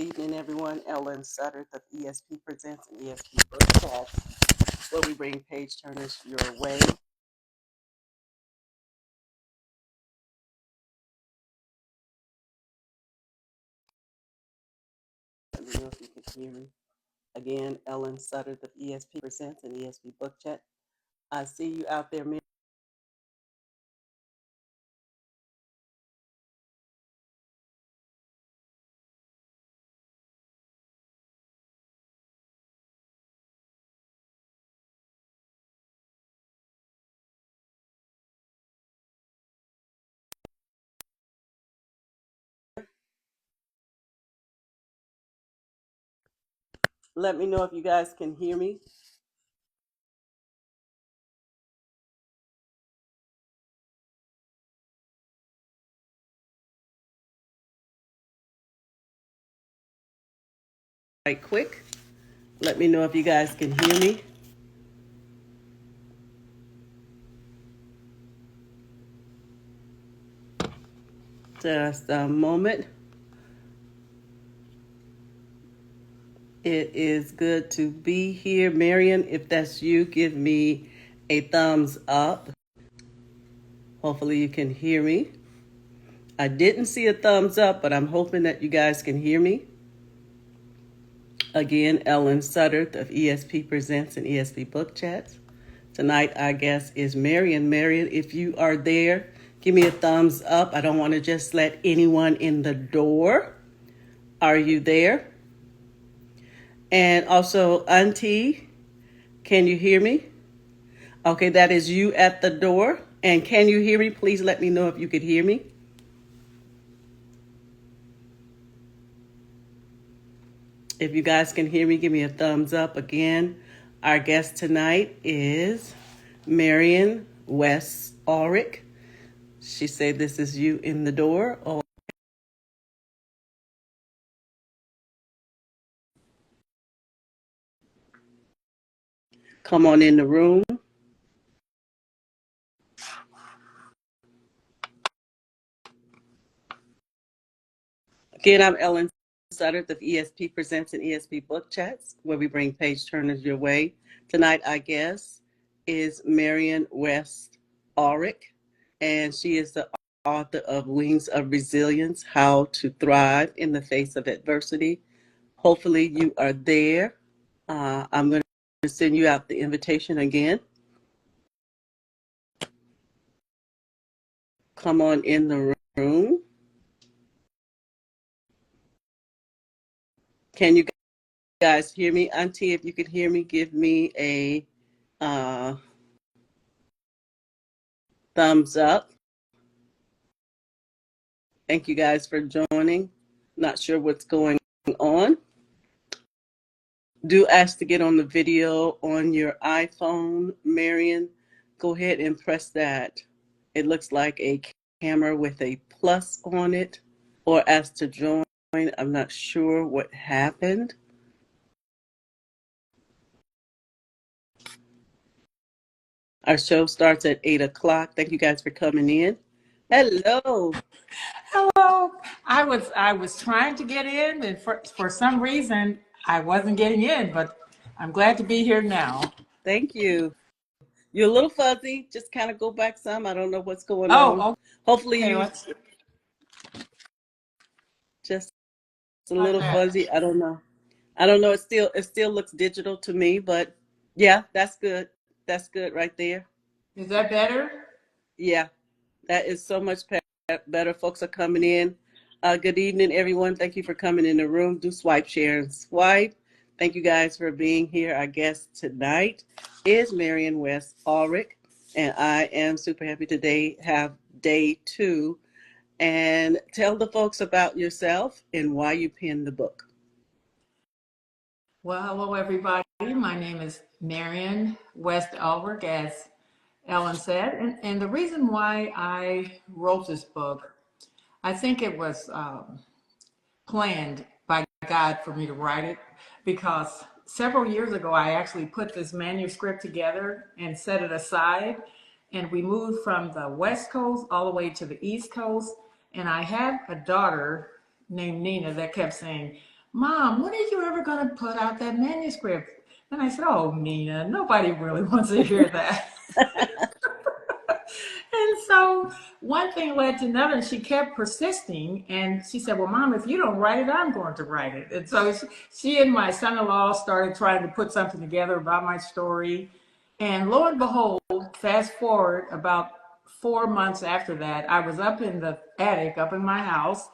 Evening, everyone. Ellen Sutter of ESP Presents and ESP Book Chats, where we bring page turners your way. Let me know if you can hear me. Again, Ellen Sutter of ESP Presents and ESP Book Chat. I see you out there, Mary. Let me know if you guys can hear me. Right quick. Let me know if you guys can hear me. Just a moment. It is good to be here. Marian, if that's you, give me a thumbs up. Hopefully you can hear me. I didn't see a thumbs up, but I'm hoping that you guys can hear me. Again, Ellen Sutter of ESP Presents and ESP Book Chats. Tonight, our guest is Marian. Marian, if you are there, give me a thumbs up. I don't want to just let anyone in the door. Are you there? And also, Auntie, can you hear me? Okay, that is you at the door. And can you hear me? Please let me know if you could hear me. If you guys can hear me, give me a thumbs up. Again, our guest tonight is Marian West Ulrich. She said this is you in the door. Oh. Come on in the room. Again, I'm Ellen Sutter of ESP Presents and ESP Book Chats, where we bring page turners your way. Tonight, our guest is Marian West Ulrich, and she is the author of Wings of Resilience, How to Thrive in the Face of Adversity. Hopefully you are there. I'm going to send you out the invitation again. Come on in the room. Can you guys hear me? Auntie, if you could hear me, give me a thumbs up. Thank you guys for joining. Not sure what's going on. Do ask to get on the video on your iPhone, Marian. Go ahead and press that. It looks like a camera with a plus on it, or ask to join. I'm not sure what happened. Our show starts at 8 o'clock. Thank you guys for coming in. Hello. Hello. I was trying to get in, and for some reason I wasn't getting in, but I'm glad to be here now. Thank you. You're a little fuzzy. Just kind of go back some. I don't know what's going on. Oh, Hopefully okay. you just a little fuzzy. I don't know. It still looks digital to me, but yeah, that's good. That's good right there. Is that better? Yeah, that is so much better. Folks are coming in. Good evening, everyone. Thank you for coming in the room. Do swipe, share, and swipe. Thank you guys for being here. Our guest tonight is Marian West Ulrich, and I am super happy today have day 2. And tell the folks about yourself and why you penned the book. Well, hello everybody. My name is Marian West Ulrich, as Ellen said, and the reason why I wrote this book, I think it was planned by God for me to write it, because several years ago I actually put this manuscript together and set it aside, and we moved from the West Coast all the way to the East Coast, and I had a daughter named Nina that kept saying, Mom, when are you ever going to put out that manuscript? And I said, oh, Nina, nobody really wants to hear that. And so one thing led to another, and she kept persisting. And she said, well, Mom, if you don't write it, I'm going to write it. And so she and my son-in-law started trying to put something together about my story. And lo and behold, fast forward about 4 months after that, I was up in the attic, up in my house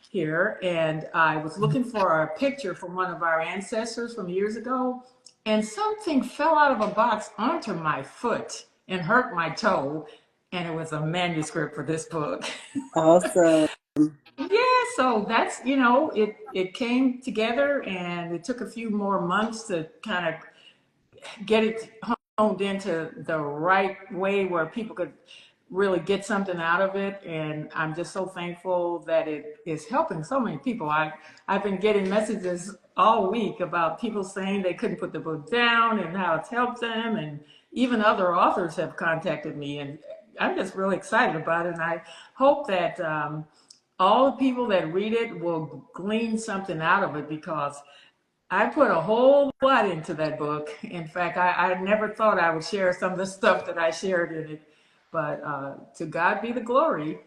here, and I was looking for a picture from one of our ancestors from years ago, and something fell out of a box onto my foot and hurt my toe, and it was a manuscript for this book. Awesome. Yeah, so that's, it came together, and it took a few more months to kind of get it honed into the right way where people could really get something out of it. And I'm just so thankful that it is helping so many people. I've been getting messages all week about people saying they couldn't put the book down and how it's helped them. And even other authors have contacted me. And I'm just really excited about it. And I hope that all the people that read it will glean something out of it, because I put a whole lot into that book. In fact, I never thought I would share some of the stuff that I shared in it, but to God be the glory.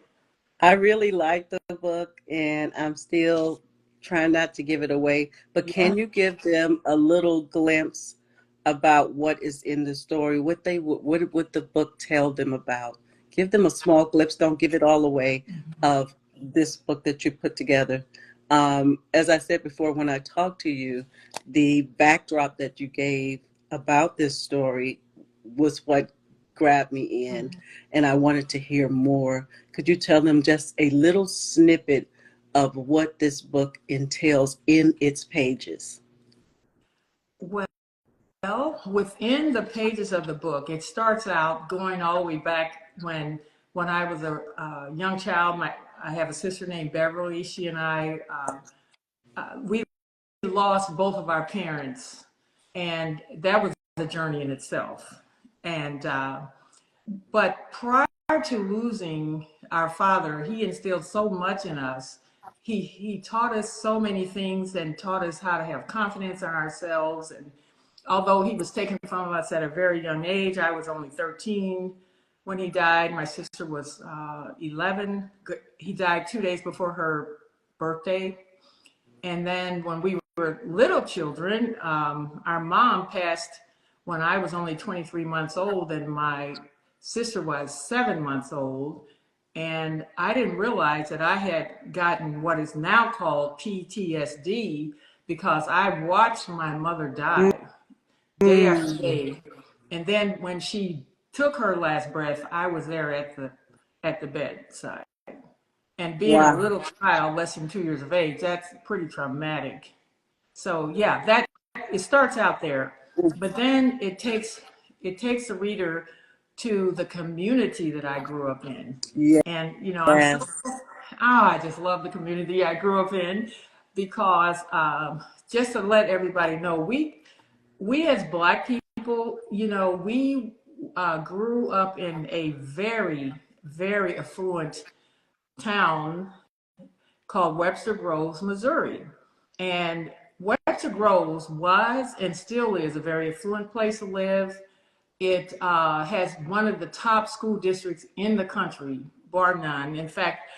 I really like the book, and I'm still trying not to give it away. But Yeah. can you give them a little glimpse about what is in the story? What would the book tell them about? Give them a small glimpse. Don't give it all away of this book that you put together. As I said before, when I talked to you, the backdrop that you gave about this story was what grabbed me in, and I wanted to hear more. Could you tell them just a little snippet of what this book entails in its pages? Well, within the pages of the book, it starts out going all the way back when I was a young child. I have a sister named Beverly. She and I we lost both of our parents, and that was a journey in itself. And but prior to losing our father, he instilled so much in us. He taught us so many things and taught us how to have confidence in ourselves. And although he was taken from us at a very young age, I was only 13 when he died. My sister was 11. He died 2 days before her birthday. And then when we were little children, our mom passed when I was only 23 months old, and my sister was 7 months old. And I didn't realize that I had gotten what is now called PTSD, because I watched my mother die day after Mm, day. And then when she took her last breath, I was there at the bedside. And being a wow. little child, less than 2 years of age, that's pretty traumatic. So yeah, that it starts out there, but then it takes the reader to the community that I grew up in. And I'm so Yes. I just love the community I grew up in, because just to let everybody know, we as Black people, we grew up in a very, very affluent town called Webster Groves, Missouri. And Webster Groves was and still is a very affluent place to live. It has one of the top school districts in the country, bar none. In fact,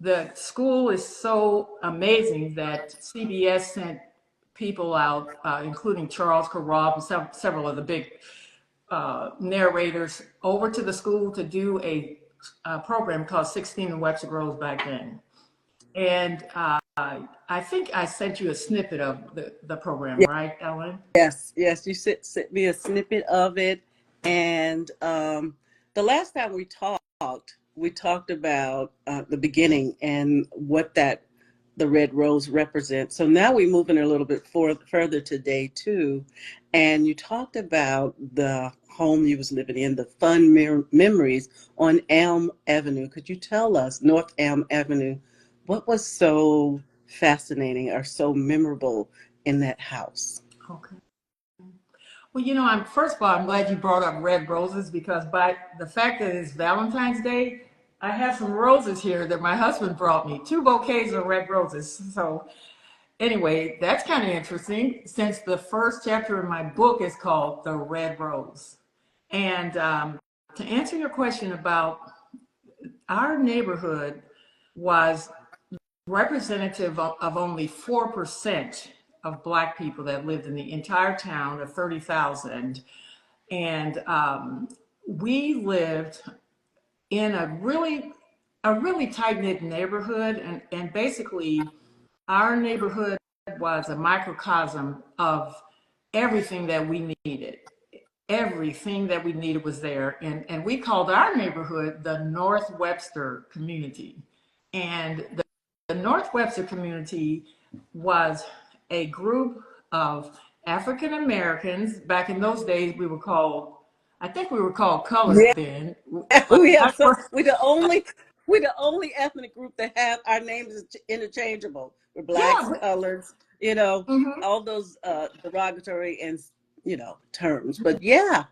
the school is so amazing that CBS sent people out, including Charles Carroll and several of the big narrators, over to the school to do a program called 16 in Webster Groves back then. And I think I sent you a snippet of the program, right, Ellen? Yes, yes, you sent me a snippet of it. And the last time we talked about the beginning and what the red rose represents. So now we're moving a little bit further to day two. And you talked about the home you was living in, the fun memories on Elm Avenue. Could you tell us, North Elm Avenue, what was so fascinating or so memorable in that house? Okay. Well, I'm first of all, I'm glad you brought up red roses, because by the fact that it's Valentine's Day, I have some roses here that my husband brought me, two bouquets of red roses. So anyway, that's kind of interesting since the first chapter in my book is called The Red Rose. And to answer your question about our neighborhood was representative of only 4% of Black people that lived in the entire town of 30,000. And we lived in a really tight knit neighborhood, and basically our neighborhood was a microcosm of everything that we needed. Everything that we needed was there, and we called our neighborhood the North Webster community. And the North Webster community was a group of African Americans. Back in those days, I think we were called colored Yeah, then. we have Not so for- we're the only ethnic group that have our names interchangeable. We're yeah, blacks, colors, mhm. all those derogatory and terms. But yeah,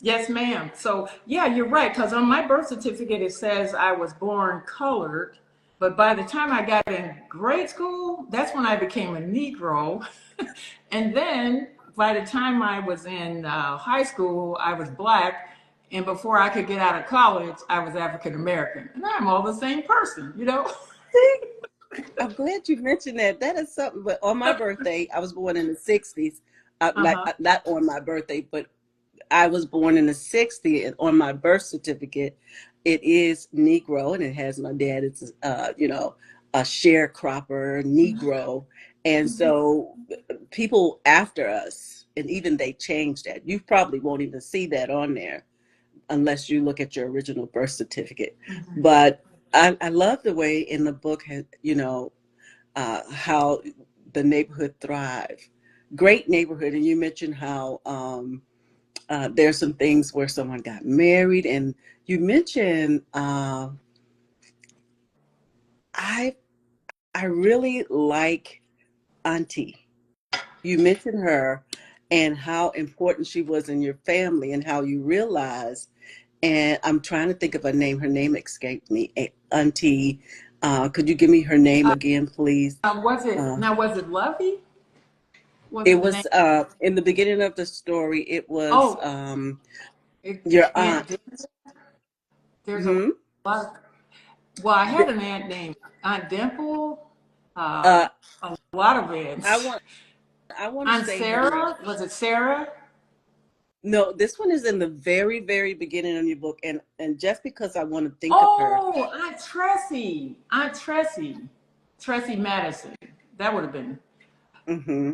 Yes, ma'am. So, yeah, you're right. Because on my birth certificate, it says I was born colored. But by the time I got in grade school, that's when I became a Negro. And then by the time I was in high school, I was Black. And before I could get out of college, I was African American. And I'm all the same person. see, I'm glad you mentioned that. That is something. But on my birthday, I was born in the '60s. Uh-huh. Not on my birthday, but I was born in the '60s, and on my birth certificate, it is Negro, and it has my dad. It's a sharecropper Negro, and so people after us, and even they changed that. You probably won't even see that on there unless you look at your original birth certificate. Mhm. But I love the way in the book, how the neighborhood thrive. Great neighborhood, and you mentioned how. There's some things where someone got married, and you mentioned I I really like Auntie. You mentioned her and how important she was in your family, and how you realized. And I'm trying to think of a name. Her name escaped me. Auntie. Could you give me her name again, please? Was it Uh, now? Was it Lovey? Was it the name? was in the beginning of the story. It was Oh, your Aunt. aunt. There's a Hmm. lot. Well, I had an aunt named Aunt Dimple. Uh, A lot of I aunts. want I want to Aunt say her name. Sarah. Was it Sarah? No, this one is in the very, very beginning of your book, and just because I want to think of her, Oh, Aunt Tressie. Aunt Tressie. Tressie Madison. That would have been. hmm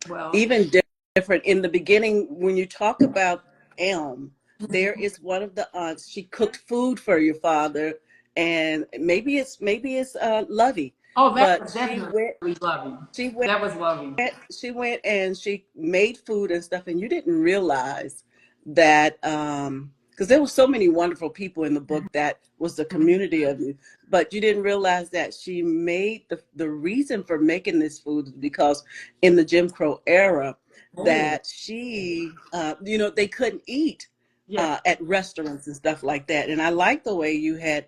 Well, even different in the beginning when you talk about Elm, there is one of the aunts. She cooked food for your father, and maybe it's Lovey, oh, that but was definitely Lovey. she went That was Lovey. she went and she made food and stuff, and you didn't realize that because there were so many wonderful people in the book, that was the community of you, but you didn't realize that she made the reason for making this food is because in the Jim Crow era, Oh, that they couldn't eat yeah. at restaurants and stuff like that. And I like the way you had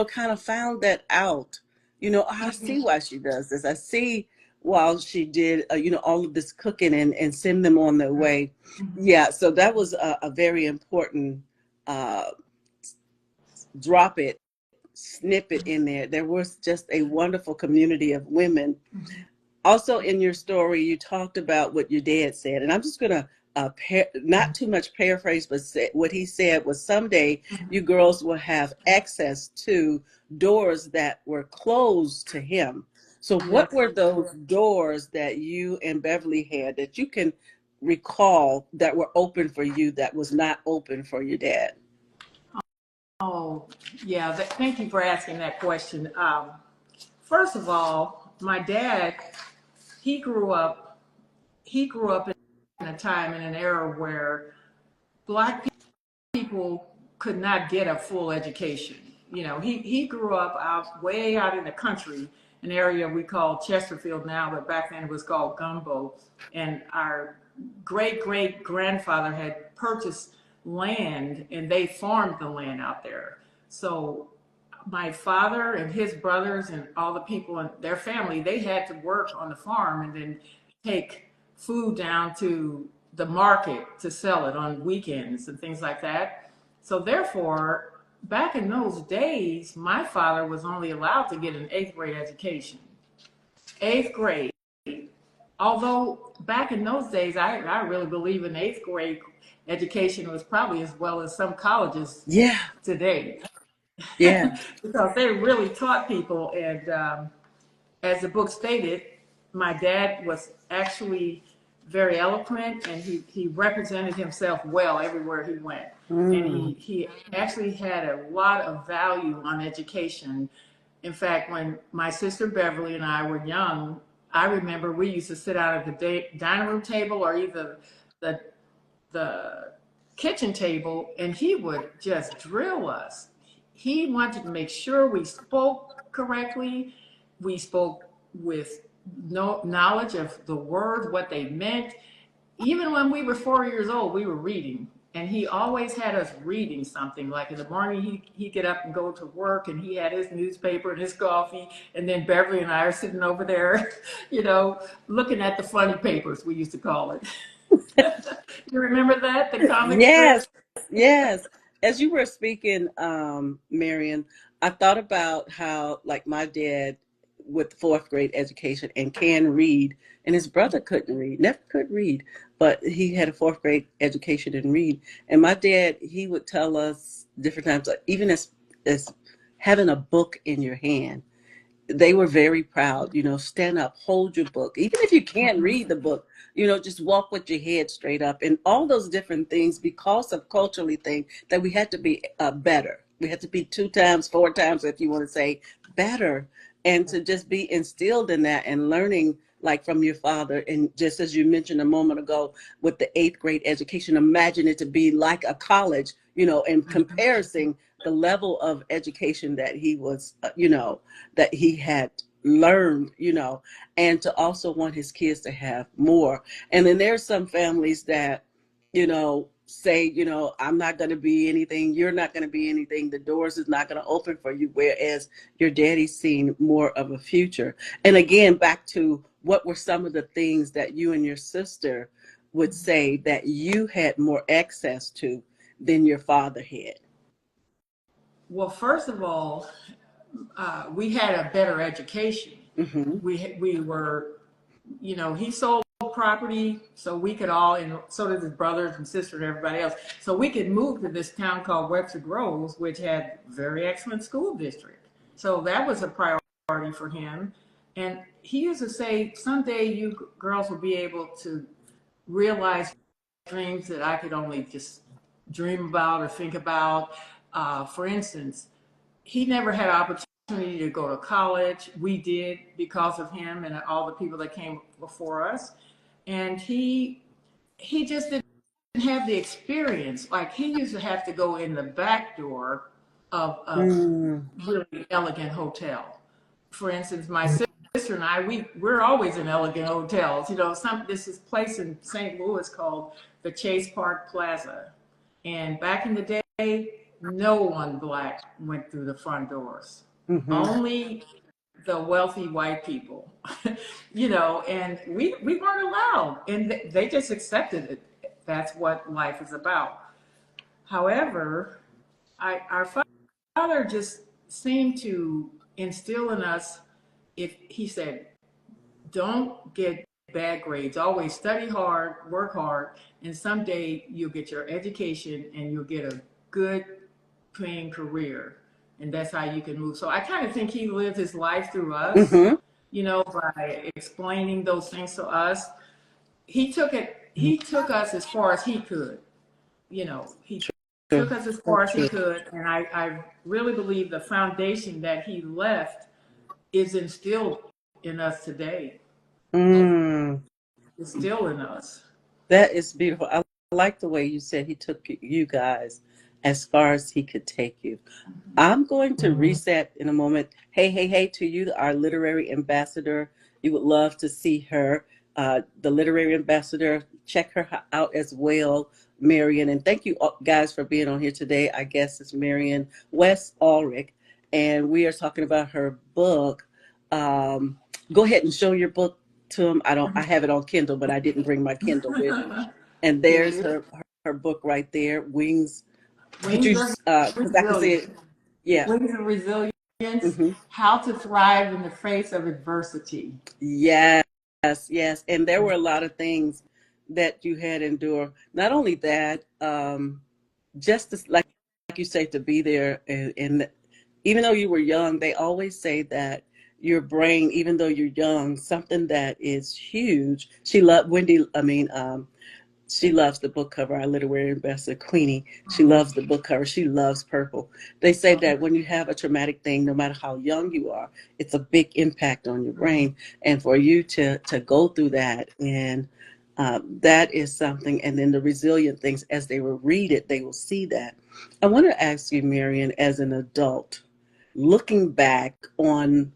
kind of found that out. I see Mhm. why she does this. I see while she did, all of this cooking, and send them on their way. Yeah, so that was a very important uh, drop it, snippet in there. There was just a wonderful community of women. Also, in your story, you talked about what your dad said, and I'm just going to not too much paraphrase, but what he said was, someday you girls will have access to doors that were closed to him. So, what Yes. were those doors that you and Beverly had that you can recall that were open for you that was not open for your dad? Oh, yeah. Thank you for asking that question. First of all, my dad, he grew up. He grew up in a time in an era where Black people could not get a full education. He grew up way out in the country, an area we call Chesterfield now, but back then it was called Gumbo. And our great great grandfather had purchased land, and they farmed the land out there. So my father and his brothers and all the people in their family, they had to work on the farm and then take food down to the market to sell it on weekends and things like that. So therefore, back in those days, my father was only allowed to get an eighth grade education. Eighth grade. Although back in those days, I really believe an eighth grade education was probably as well as some colleges Yeah. today. Yeah. Because they really taught people. And as the book stated, my dad was actually very eloquent, and he represented himself well everywhere he went. And Mm. he actually had a lot of value on education. In fact, when my sister Beverly and I were young, I remember we used to sit out at the dining room table or either the the kitchen table, and he would just drill us. He wanted to make sure we spoke correctly. We spoke with no knowledge of the word, what they meant. Even when we were 4 years old, we were reading. And he always had us reading something. Like in the morning, he'd get up and go to work, and he had his newspaper and his coffee. And then Beverly and I are sitting over there, looking at the funny papers, we used to call it. You remember that? The comic strips? Yes, yes. As you were speaking, Marian, I thought about how, like, my dad with fourth grade education and can read, and his brother couldn't read, never could read, but he had a fourth grade education and read. And my dad, he would tell us different times, like, even as having a book in your hand, they were very proud, stand up, hold your book. Even if you can't read the book, just walk with your head straight up and all those different things because of culturally things that we had to be better. We had to be 2 times, 4 times, if you want to say better, and to just be instilled in that and learning like from your father. And just as you mentioned a moment ago with the eighth grade education, imagine it to be like a college, in comparison, the level of education that he was, that he had learned, and to also want his kids to have more. And then there's some families that, say, I'm not going to be anything, you're not going to be anything, the doors is not going to open for you, whereas your daddy's seen more of a future. And again, back to what were some of the things that you and your sister would say that you had more access to than your father had? Well, first of all, we had a better education. Mm-hmm. We were, he sold property so we could all, and so did his brothers and sisters and everybody else. So we could move to this town called Webster Groves, which had very excellent school district. So that was a priority for him. And he used to say, someday you girls will be able to realize dreams that I could only just dream about or think about. For instance, he never had an opportunity to go to college. We did because of him and all the people that came before us. And he just didn't have the experience. Like he used to have to go in the back door of a Mm. really elegant hotel. For instance, my sister and I, we're always in elegant hotels. This is place in St. Louis called the Chase Park Plaza. And back in the day, no one black went through the front doors. Mm-hmm. Only the wealthy white people, and we weren't allowed, and they just accepted it. That's what life is about. However, our father just seemed to instill in us, if he said, don't get bad grades, always study hard, work hard, and someday you'll get your education and you'll get a good paying career, and that's how you can move. So I kind of think he lived his life through us, Mm-hmm. by explaining those things to us. He took us as far as he could. He True. took us as So far as he true. could, and I really believe the foundation that he left is instilled in us today. Mm. It's still in us. That is beautiful. I like the way you said he took you guys as far as he could take you. I'm going to reset in a moment. Hey, hey, hey to you, our literary ambassador. You would love to see her. The literary ambassador, check her out as well, Marian. And thank you guys for being on here today. I guess it's Marian West Ulrich. and we are talking about her book. Um, Go ahead and show your book to them. I have it on Kindle, but I didn't bring my Kindle with me. And Here there's it is. her book right there, Wings. Could Wings you, of because I can see Resilience. it. Yeah. Wings of Resilience, Hmm. How to Thrive in the Face of Adversity. Yes, yes. And there were a lot of things that you had endured. Not only that, just to, like you say, to be there, and even though you were young, they always say that your brain, even though you're young, something that is huge. She loved Wendy. I mean, she loves the book cover. Our literary ambassador, Queenie, she Oh, loves the book cover. She loves purple. They say that when you have a traumatic thing, no matter how young you are, it's a big impact on your brain. And for you to go through that, and that is something. And then the resilient things, as they will read it, they will see that. I want to ask you, Marian, as an adult, looking back on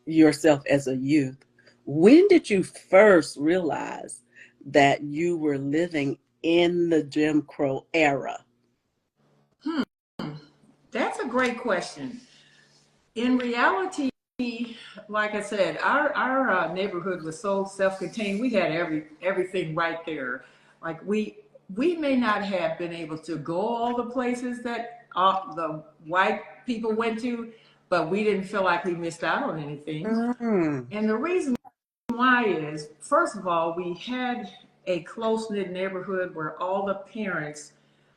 yourself as a youth, when did you first realize that you were living in the Jim Crow era? hmm. That's a great question. In reality, like I said, our neighborhood was so self-contained. We had everything right there. Like we may not have been able to go all the places that the white people went to, but we didn't feel like we missed out on anything. Mm, And the reason why is, first of all, we had a close knit neighborhood where all the parents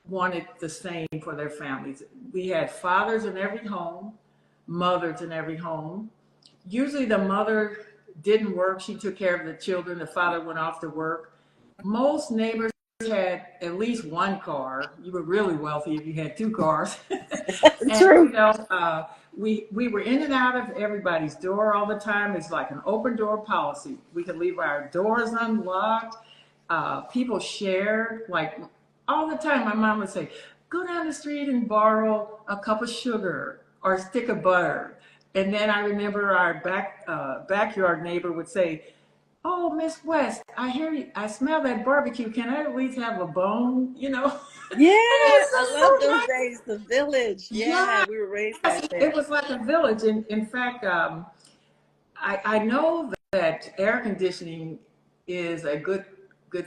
wanted the same for their families. We had fathers in every home, mothers in every home. Usually the mother didn't work, she took care of the children, the father went off to work. Most neighbors had at least one car. You were really wealthy if you had two cars. And true. we were in and out of everybody's door all the time. It's like an open door policy. We could leave our doors unlocked. People shared, like all the time. My mom would say, "Go down the street and borrow a cup of sugar or a stick of butter." And then I remember our backyard neighbor would say, "Oh, Miss West, I hear you. I smell that barbecue. Can I at least have a bone?" Yeah, And it was I just love so those nice. days. The village. Yeah, Yeah, we were raised like it that. was like a village. In fact, I know that air conditioning is a good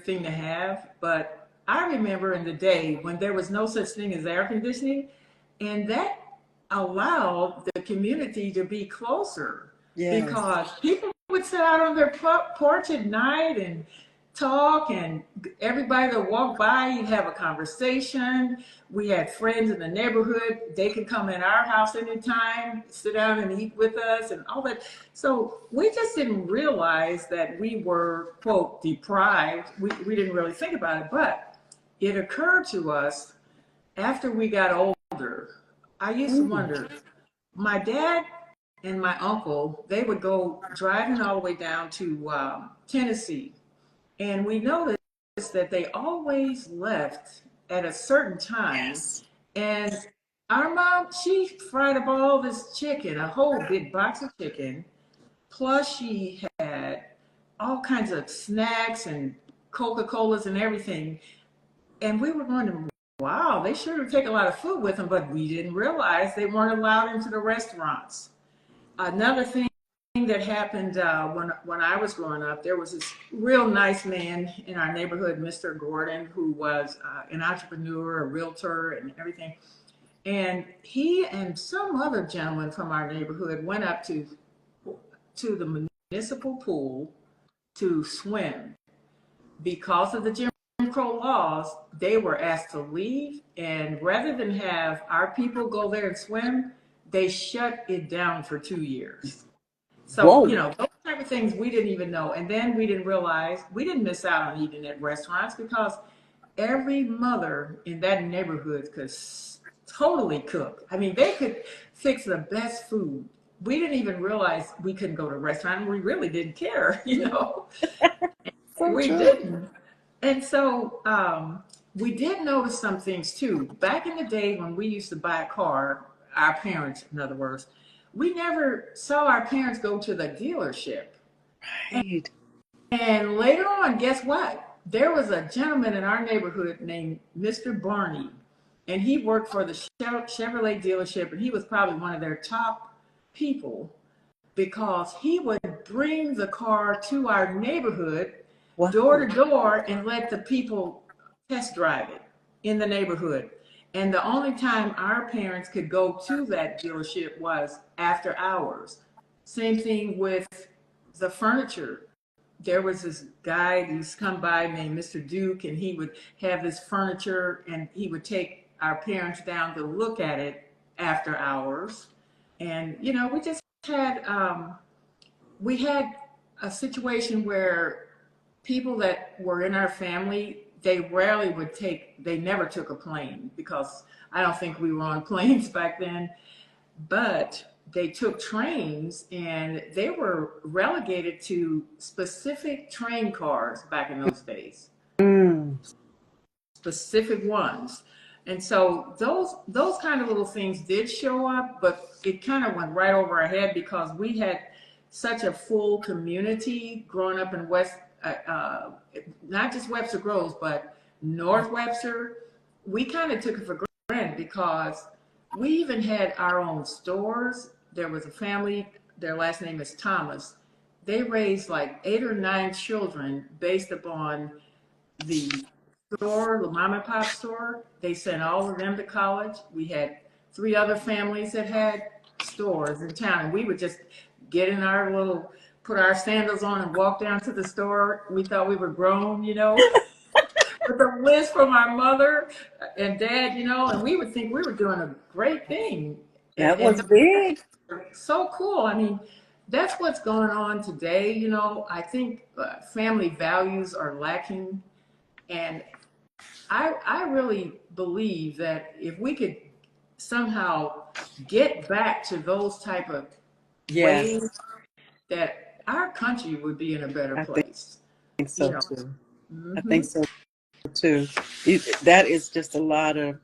thing to have, but I remember in the day when there was no such thing as air conditioning, and that allowed the community to be closer Yes. because people would sit out on their porch at night and talk, and everybody that walked by, you'd have a conversation. We had friends in the neighborhood. They could come in our house anytime, sit down and eat with us and all that. So we just didn't realize that we were, quote, deprived. We didn't really think about it, but it occurred to us after we got older. I used to Mm, wonder, my dad and my uncle, they would go driving all the way down to Tennessee. And we noticed that they always left at a certain time. yes. And our mom, she fried up all this chicken, a whole big box of chicken. Plus, she had all kinds of snacks and Coca Colas and everything. And we were wondering, wow, they sure do take a lot of food with them, but we didn't realize they weren't allowed into the restaurants. Another thing that happened when I was growing up, there was this real nice man in our neighborhood, Mr. Gordon, who was an entrepreneur, a realtor, and everything. And he and some other gentleman from our neighborhood went up to the municipal pool to swim. Because of the Jim Crow laws, they were asked to leave, and rather than have our people go there and swim, they shut it down for 2 years. So, Whoa. those type of things we didn't even know. And then we didn't realize we didn't miss out on eating at restaurants because every mother in that neighborhood could totally cook. I mean, they could fix the best food. We didn't even realize we couldn't go to a restaurant. And we really didn't care, So We true. didn't. And so we did notice some things too. Back in the day when we used to buy a car, our parents, in other words, we never saw our parents go to the dealership. Right. And later on, guess what? There was a gentleman in our neighborhood named Mr. Barney. and he worked for the Chevrolet dealership, and he was probably one of their top people because he would bring the car to our neighborhood, Wow. door to door, and let the people test drive it in the neighborhood. And the only time our parents could go to that dealership was after hours. Same thing with the furniture. There was this guy who used to come by named Mr. Duke, and he would have this furniture, and he would take our parents down to look at it after hours. And we just had we had a situation where people that were in our family, they never took a plane because I don't think we were on planes back then, but they took trains, and they were relegated to specific train cars back in those days, Mm. specific ones. And so those kind of little things did show up, but it kind of went right over our head because we had such a full community growing up in not just Webster Groves, but North Webster. We kind of took it for granted because we even had our own stores. There was a family, their last name is Thomas. They raised like 8 or 9 children based upon the store, the mom and pop store. They sent all of them to college. We had 3 other families that had stores in town, and we would just get in our put our sandals on and walk down to the store. We thought we were grown, with a list from our mother and dad, and we would think we were doing a great thing. That And was big. so cool. I mean, that's what's going on today. I think family values are lacking. And I really believe that if we could somehow get back to those type of Yes, ways, that our country would be in a better I place. think You so know. too. I hmm think so too. That is just a lot of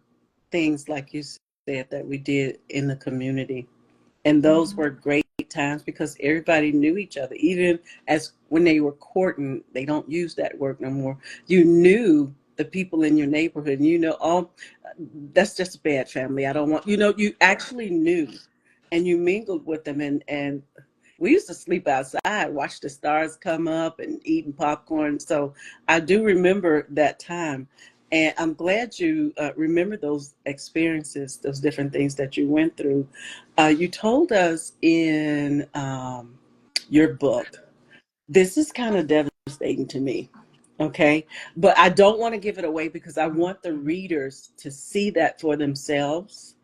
things, like you said, that we did in the community. And those were great times because everybody knew each other. Even as when they were courting, they don't use that word no more. You knew the people in your neighborhood. And oh, that's just a bad family. I don't want, you actually knew and you mingled with them. And we used to sleep outside, watch the stars come up and eating popcorn. So I do remember that time. And I'm glad you remember those experiences, those different things that you went through. You told us in your book, this is kind of devastating to me. Okay. But I don't want to give it away because I want the readers to see that for themselves.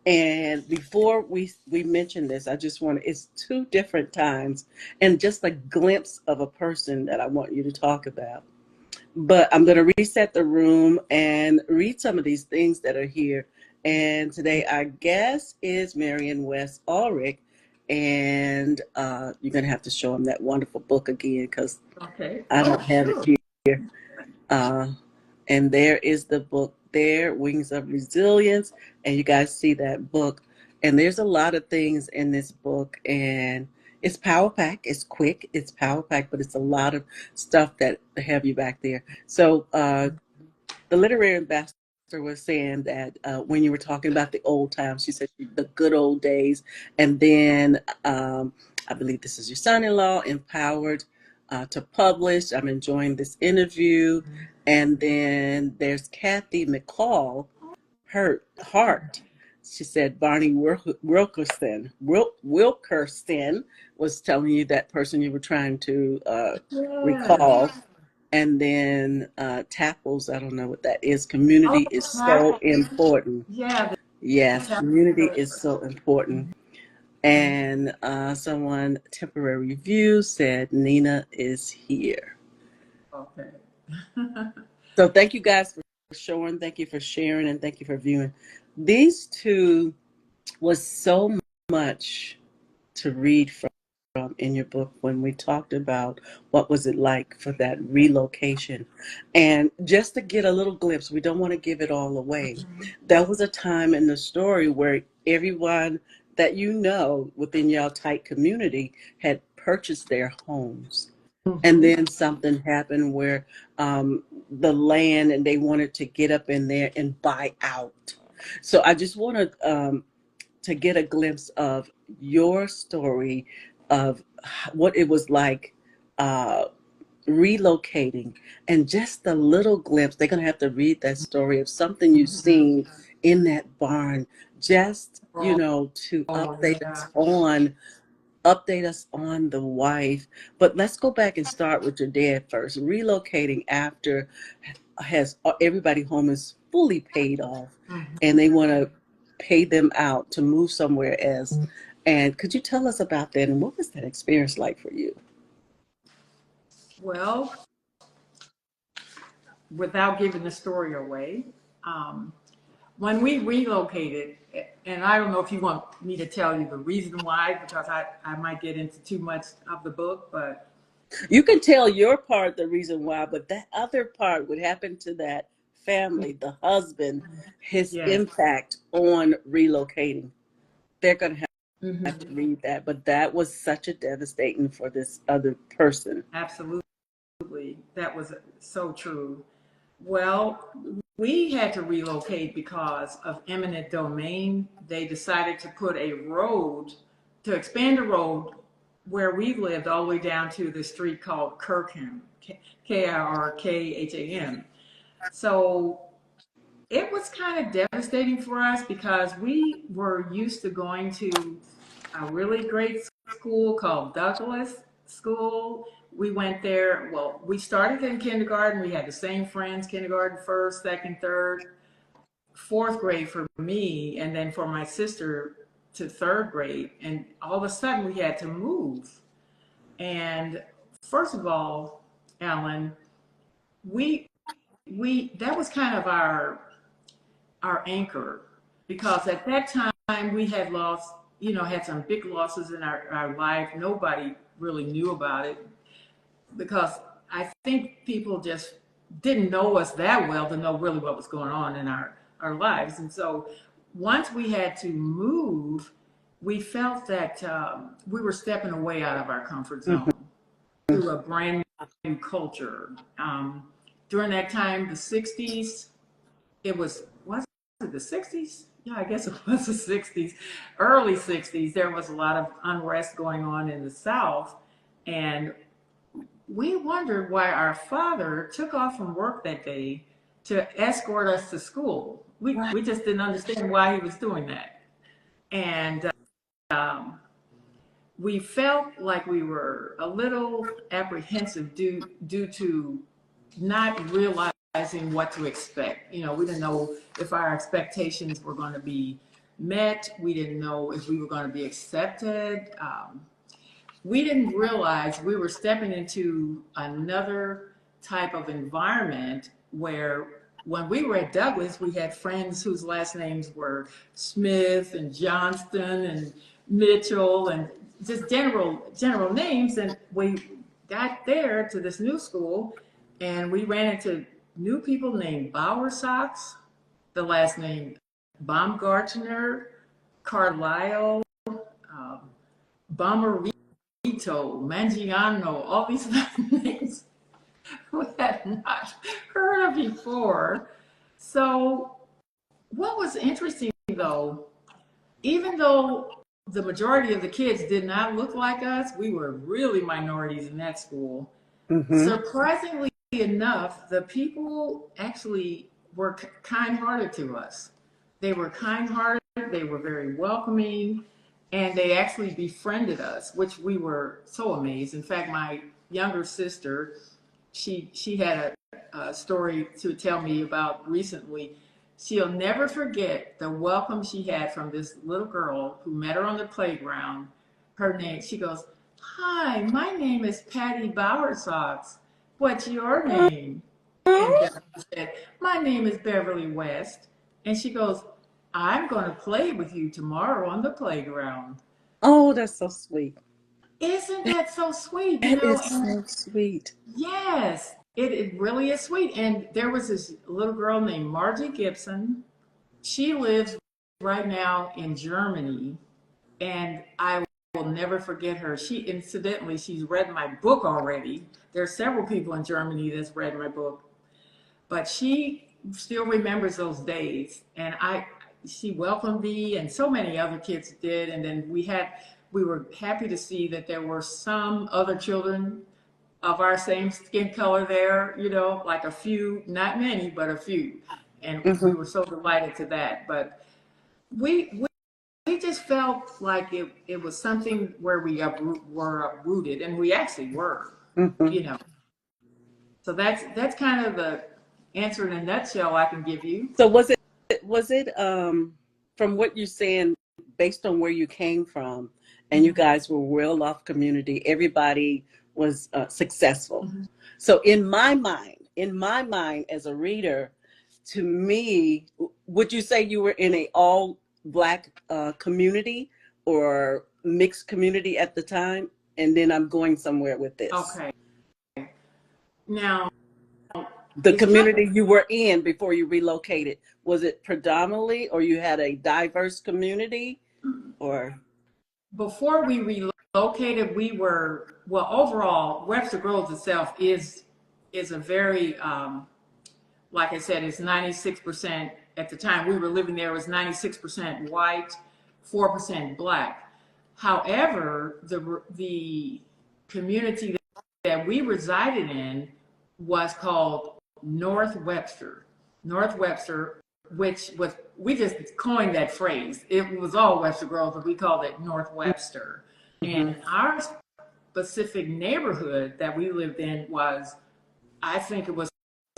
And before we mention this, I just want to, it's 2 different times and just a glimpse of a person that I want you to talk about. But I'm going to reset the room and read some of these things that are here. And today our guest is Marian West Ulrich. And you're going to have to show him that wonderful book again because Okay. I Oh, don't have it sure. here. Uh, and there is the book there, Wings of Resilience. And you guys see that book. And there's a lot of things in this book. And it's power pack. It's quick. It's power pack, but it's a lot of stuff that have you back there. So the literary ambassador was saying that when you were talking about the old times, she said the good old days. And then I believe this is your son-in-law, empowered to publish. I'm enjoying this interview. And then there's Kathy McCall, Hart. She said Barney Wilkerson was telling you that person you were trying to Yes. recall. And then Tapples, I don't know what that is. Oh, Community is so tackle. important. Yeah, the Yes, tackle. community is so important. And someone, temporary review, said Nina is here. Okay. So thank you guys for showing, thank you for sharing, and thank you for viewing. These 2 was so much to read from in your book when we talked about what was it like for that relocation. And just to get a little glimpse, we don't want to give it all away. There was a time in the story where everyone that within your tight community had purchased their homes. And Mhm. then something happened where the land, and they wanted to get up in there and buy out. So I just want to get a glimpse of your story of what it was like uh, relocating, and just a little glimpse. They're going to have to read that story of something you've seen in that barn, just, Oh, to oh yeah. update us on the wife. But let's go back and start with your dad first. Relocating after has everybody home is fully paid off, Mhm. and they want to pay them out to move somewhere else. And could you tell us about that, and what was that experience like for you? Well, without giving the story away, um, when we relocated, and I don't know if you want me to tell you the reason why, because I might get into too much of the book, but You can tell your part, the reason why, but that other part would happen to that family, the husband, his yes. impact on relocating. They're going to have to Hmm. read that, but that was such a devastating for this other person. Absolutely. That was so true. Well, we had to relocate because of eminent domain. They decided to put a road, to expand a road where we lived all the way down to the street called Kirkham, Kirkham. So it was kind of devastating for us because we were used to going to a really great school called Douglas School. We went there, well, we started in kindergarten. We had the same friends, kindergarten, first, second, third, fourth grade for me, and then for my sister to third grade. And all of a sudden we had to move. And first of all, Alan, we that was kind of our anchor, because at that time we had lost, had some big losses in our life. Nobody really knew about it because I think people just didn't know us that well to know really what was going on in our lives. And so once we had to move, we felt that we were stepping away out of our comfort zone to a brand new culture. During that time, the 60s, was it the 60s? Yeah, I guess it was the 60s, early 60s. There was a lot of unrest going on in the South. And we wondered why our father took off from work that day to escort us to school. We just didn't understand why he was doing that. And um, we felt like we were a little apprehensive due to not realizing what to expect. We didn't know if our expectations were going to be met. We didn't know if we were going to be accepted. We didn't realize we were stepping into another type of environment where when we were at Douglas, we had friends whose last names were Smith and Johnston and Mitchell and just general names. And we got there to this new school and we ran into new people named Bowersox, the last name Baumgartner, Carlisle, um, Bomber Mangiano, all these names we had not heard of before. So, what was interesting though, even though the majority of the kids did not look like us, we were really minorities in that school. Mm-hmm. Surprisingly enough, the people actually were kind-hearted to us. They were kind-hearted, they were very welcoming, and they actually befriended us, which we were so amazed. In fact, my younger sister, she had a story to tell me about recently. She'll never forget the welcome she had from this little girl who met her on the playground. Her name, she goes, "Hi, my name is Patty Bowersox. What's your name?" And she said, "My name is Beverly West." And she goes, "I'm going to play with you tomorrow on the playground." Oh, that's so sweet. Isn't that so sweet? That is And so sweet. yes, it really is sweet. And there was this little girl named Margie Gibson. She lives right now in Germany, and I will never forget her. She incidentally, she's read my book already. There are several people in Germany that's read my book, but she still remembers those days. And she welcomed me, and so many other kids did. And then we were happy to see that there were some other children of our same skin color there, like a few, not many, but a few. And we were so delighted to that. But we just felt like it was something where were uprooted, and we actually were, you know. So that's kind of the answer in a nutshell I can give you. So was it from what you're saying, based on where you came from, and you guys were a well-off community, everybody was successful. So in my mind as a reader, to me, would you say you were in a all Black community or mixed community at the time? And then I'm going somewhere with this. Okay. Now, The community you were in before you relocated, was it predominantly, or you had a diverse community, or? before we relocated, we were, well, overall, Webster Groves itself is a very, like I said, it's 96%. At the time we were living there, it was 96% white, 4% Black. However, the community that we resided in was called North Webster. North Webster, which was, we just coined that phrase. It was all Webster Groves, but we called it North Webster. And our specific neighborhood that we lived in was, I think it was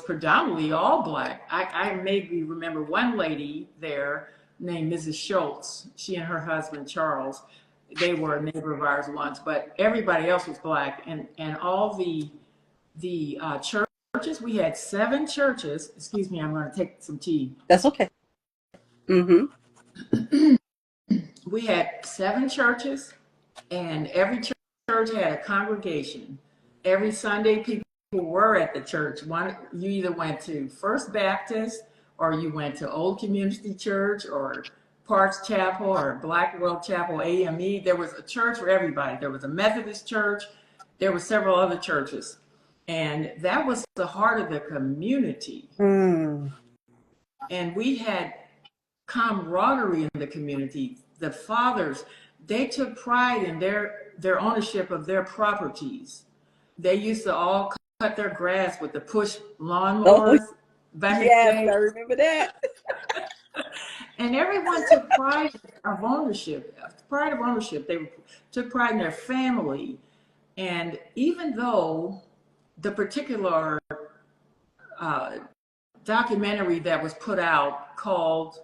predominantly all Black. I maybe remember one lady there named Mrs. Schultz. She and her husband, Charles, they were a neighbor of ours once, but everybody else was Black. And all the churches, we had 7 churches. Excuse me, I'm going to take some tea. That's okay. We had 7 churches, and every church had a congregation. Every Sunday, people were at the church. You either went to First Baptist, or you went to Old Community Church, or Parks Chapel, or Blackwell Chapel, AME. There was a church for everybody. There was a Methodist church. There were several other churches. And that was the heart of the community. And we had camaraderie in the community. The fathers, they took pride in their ownership of their properties. They used to all cut their grass with the push lawnmowers back in the day. Yes, I remember that. And everyone took pride of ownership. They took pride in their family. And even though the particular documentary that was put out called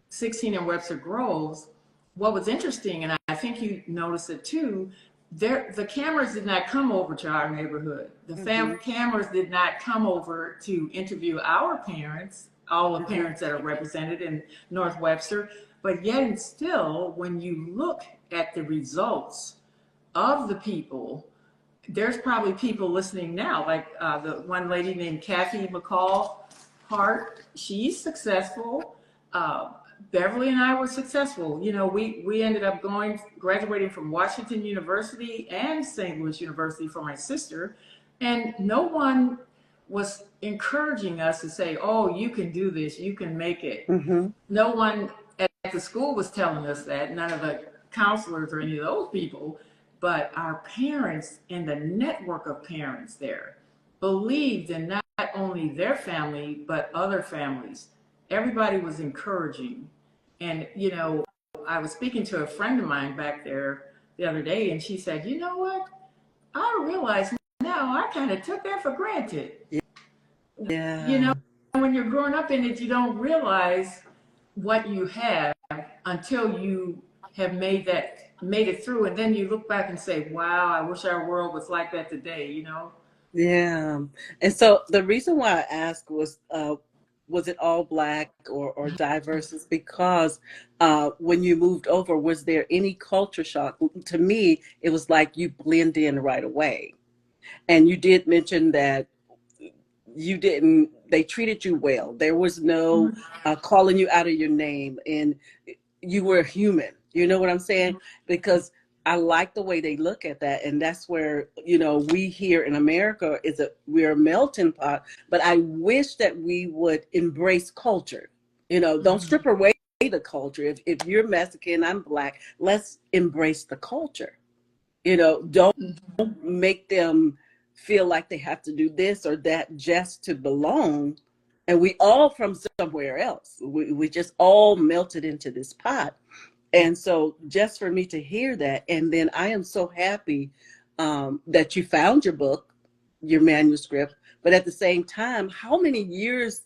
16 in Webster Groves, what was interesting, and I think you noticed it too, the cameras did not come over to our neighborhood. The cameras did not come over to interview our parents, all the parents that are represented in North Webster. But yet and still, when you look at the results of the people, there's probably people listening now, like the one lady named Kathy McCall Hart. She's successful. Beverly and I were successful. You know, we ended up graduating from Washington University and St. Louis University for my sister, and no one was encouraging us to say, oh, you can do this, you can make it. No one at the school was telling us that, none of the counselors or any of those people, but our parents and the network of parents there believed in not only their family, but other families. Everybody was encouraging. And, you know, I was speaking to a friend of mine back there the other day, and she said, you know what? I realize now I kind of took that for granted. Yeah. You know, when you're growing up in it, you don't realize what you have until you have made it through. And then you look back and say, wow, I wish our world was like that today, you know? Yeah. And so the reason why I asked was it all Black or diverse, is because when you moved over, was there any culture shock? To me, it was like you blend in right away. And you did mention that they treated you well. There was no calling you out of your name, and you were human. You know what I'm saying? Because I like the way they look at that. And that's where, you know, we here in America we're a melting pot, but I wish that we would embrace culture, you know, don't strip away the culture. If you're Mexican, I'm Black, let's embrace the culture. Don't make them feel like they have to do this or that just to belong. And we all from somewhere else. We just all melted into this pot. And so just for me to hear that, and then I am so happy that you found your book, your manuscript, but at the same time, how many years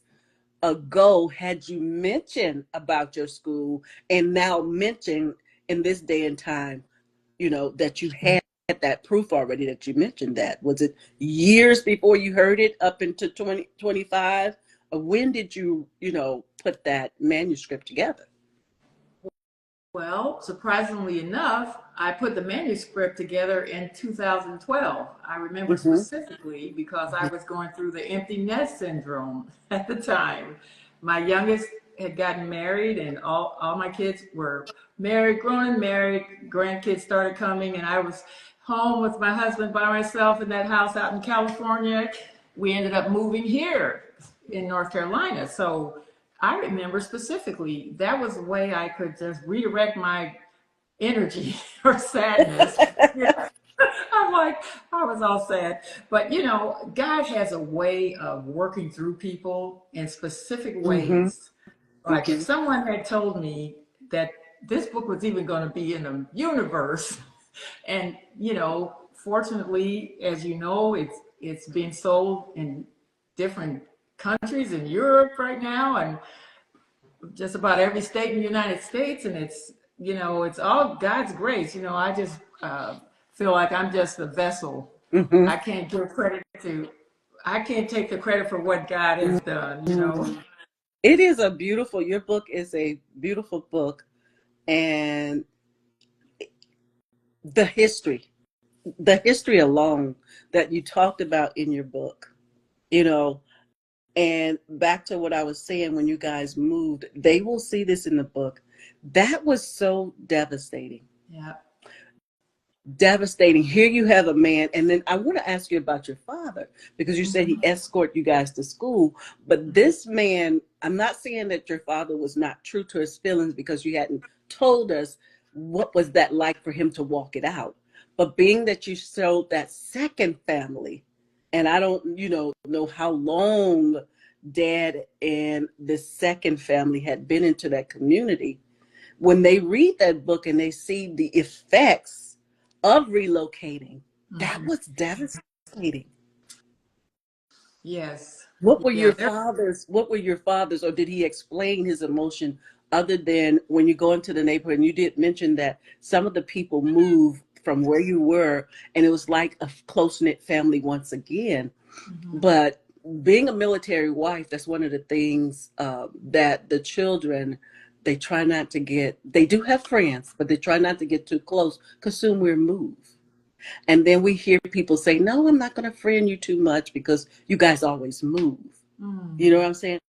ago had you mentioned about your school and now mention in this day and time, that you had that proof already that you mentioned that? Was it years before you heard it up into 2025? When did you, put that manuscript together? Well, surprisingly enough, I put the manuscript together in 2012. I remember Mm-hmm. specifically because I was going through the empty nest syndrome at the time. My youngest had gotten married, and all my kids were married, grown and married. Grandkids started coming, and I was home with my husband by myself in that house out in California. We ended up moving here in North Carolina. So I remember specifically that was the way I could just redirect my energy or sadness. I'm like, I was all sad. But God has a way of working through people in specific Mm-hmm. ways. Like if Mm-hmm. someone had told me that this book was even going to be in the universe, and fortunately, as you know, it's being sold in different countries in Europe right now, and just about every state in the United States, and it's all God's grace. I just feel like I'm just a vessel. Mm-hmm. I can't give credit to. I can't take the credit for what God has done. It is your book is a beautiful book, and the history, the history alone that you talked about in your book, you know, and back to what I was saying, when you guys moved, they will see this in the book. That was so devastating. Yeah. Devastating. Here you have a man, and then I want to ask you about your father, because you said he Mm-hmm. escorted you guys to school. But this man, I'm not saying that your father was not true to his feelings, because you hadn't told us what was that like for him to walk it out. But being that you showed that second family, and I don't, know how long dad and the second family had been into that community, when they read that book and they see the effects of relocating, that Mm-hmm. was devastating. Yes. What were Yeah. your father's, or did he explain his emotion other than when you go into the neighborhood? And you did mention that some of the people moved from where you were, and it was like a close-knit family once again. Mm-hmm. But being a military wife, that's one of the things that the children, they try not to get, they do have friends, but they try not to get too close, because soon we'll move. And then we hear people say, no, I'm not going to friend you too much because you guys always move. You know Mm-hmm. what I'm saying?